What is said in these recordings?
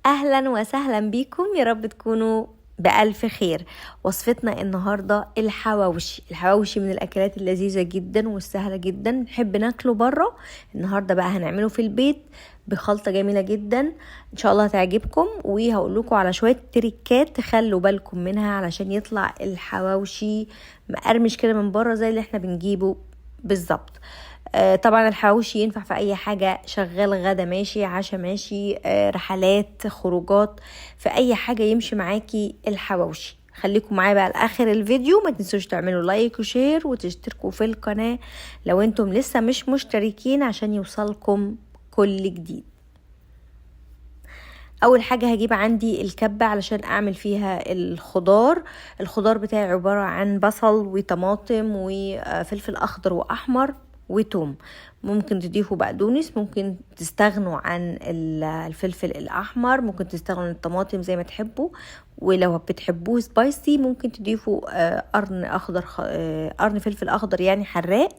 اهلا وسهلا بيكم، يا رب تكونوا بألف خير. وصفتنا النهاردة الحواوشي من الأكلات اللذيذة جدا والسهلة جدا، نحب ناكله بره. النهاردة بقى هنعمله في البيت بخلطة جميلة جدا ان شاء الله هتعجبكم، وهقول لكم على شوية تريكات تخلوا بالكم منها علشان يطلع الحواوشي مقرمش كده من بره زي اللي احنا بنجيبه بالظبط. طبعا الحواوشي ينفع في اي حاجة، شغال غدا ماشي، عشاء ماشي، رحلات، خروجات، في اي حاجة يمشي معاكي الحواوشي. خليكم معايا بقى لاخر الفيديو، ما تنسوش تعملوا لايك وشير وتشتركوا في القناة لو انتم لسه مش مشتركين عشان يوصلكم كل جديد. اول حاجة هجيب عندي الكبة علشان اعمل فيها الخضار بتاعي عبارة عن بصل وطماطم وفلفل اخضر واحمر وتوم. ممكن تضيفوا بقدونس، ممكن تستغنوا عن الفلفل الاحمر، ممكن تستغنوا عن الطماطم زي ما تحبوا، ولو بتحبوه سبايسي ممكن تضيفوا قرن فلفل اخضر يعني حراق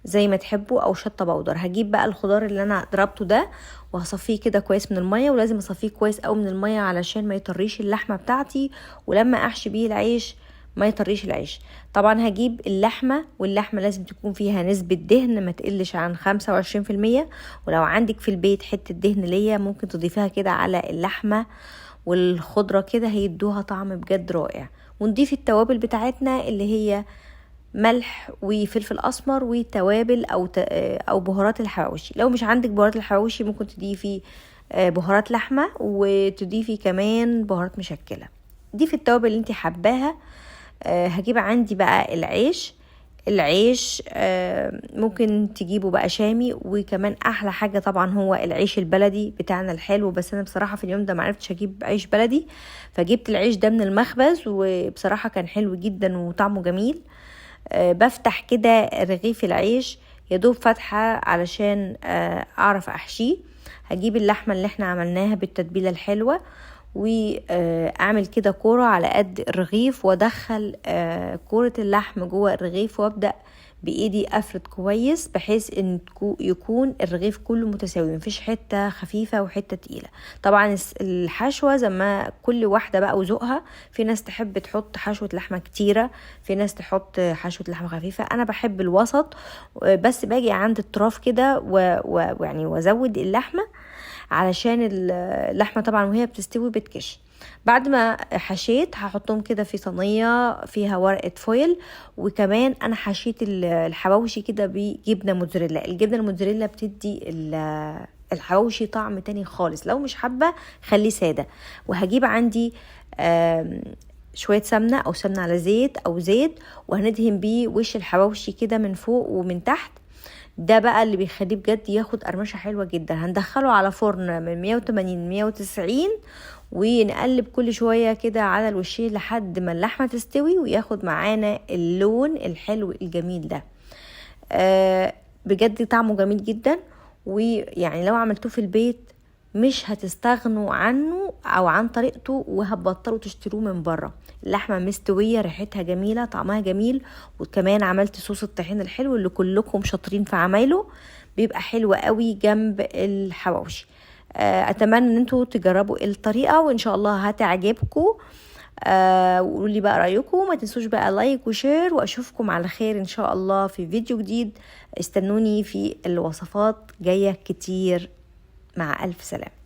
زي ما تحبوا، او شطه بودر. هجيب بقى الخضار اللي انا ضربته ده وهصفيه كده كويس من الميه، ولازم اصفيه كويس قوي من الميه علشان ما يطريش اللحمه بتاعتي، ولما احشي بيه العيش ما يطريش العيش. طبعا هجيب اللحمه، واللحمه لازم تكون فيها نسبه دهن ما تقلش عن 25%، ولو عندك في البيت حته دهن ليا ممكن تضيفيها كده على اللحمه والخضره، كده هيدوها طعم بجد رائع. ونضيف التوابل بتاعتنا اللي هي ملح وفلفل اسمر وتوابل او بهارات الحواوشي. لو مش عندك بهارات الحواوشي ممكن تضيفي بهارات لحمه، وتضيفي كمان بهارات مشكله. ضيفي التوابل اللي انت حباها. هجيب عندي بقى العيش ممكن تجيبه بقى شامي، وكمان احلى حاجه طبعا هو العيش البلدي بتاعنا الحلو، بس انا بصراحه في اليوم ده معرفتش اجيب عيش بلدي، فجبت العيش ده من المخبز، وبصراحه كان حلو جدا وطعمه جميل. بفتح كده رغيف العيش يا دوب فتحة علشان اعرف احشيه. هجيب اللحمة اللي احنا عملناها بالتتبيلة الحلوة، واعمل كده كورة على قد الرغيف، وادخل كورة اللحم جوه الرغيف، وابدأ بايدي افرد كويس بحيث ان يكون الرغيف كله متساوي، مفيش حته خفيفه وحته تقيله. طبعا الحشوه زي ما كل واحده بقى وذوقها، في ناس تحب تحط حشوه لحمه كتيره، في ناس تحط حشوه لحمه خفيفه، انا بحب الوسط. بس باجي عند الطراف كده ويعني وازود اللحمه علشان اللحمه طبعا وهي بتستوي بتكش. بعد ما حشيت هحطهم كده في صينيه فيها ورقه فويل، وكمان انا حشيت الحواوشي كده بجبنه موتزاريلا. الجبنه الموتزاريلا بتدي الحواوشي طعم تاني خالص، لو مش حابه خليه ساده. وهجيب عندي شويه سمنه او سمنه على زيت او زيت، وهندهن بيه وش الحواوشي كده من فوق ومن تحت. ده بقى اللي بيخليه بجد ياخد قرمشه حلوه جدا. هندخله على فرن من 180 190، ونقلب كل شويه كده على الوشين لحد ما اللحمه تستوي وياخد معانا اللون الحلو الجميل ده. بجد طعمه جميل جدا، ويعني لو عملتوه في البيت مش هتستغنوا عنه او عن طريقته، وهتبطلوا تشتروه من بره. اللحمه مستويه، ريحتها جميله، طعمها جميل، وكمان عملت صوص الطحين الحلو اللي كلكم شاطرين في عمايله، بيبقى حلو قوي جنب الحواوشي. اتمنى ان انتوا تجربوا الطريقه وان شاء الله هتعجبكم. وقولوا لي بقى رايكم، ما تنسوش بقى لايك وشير، واشوفكم على خير ان شاء الله في فيديو جديد. استنوني في الوصفات جايه كتير، مع الف سلامه.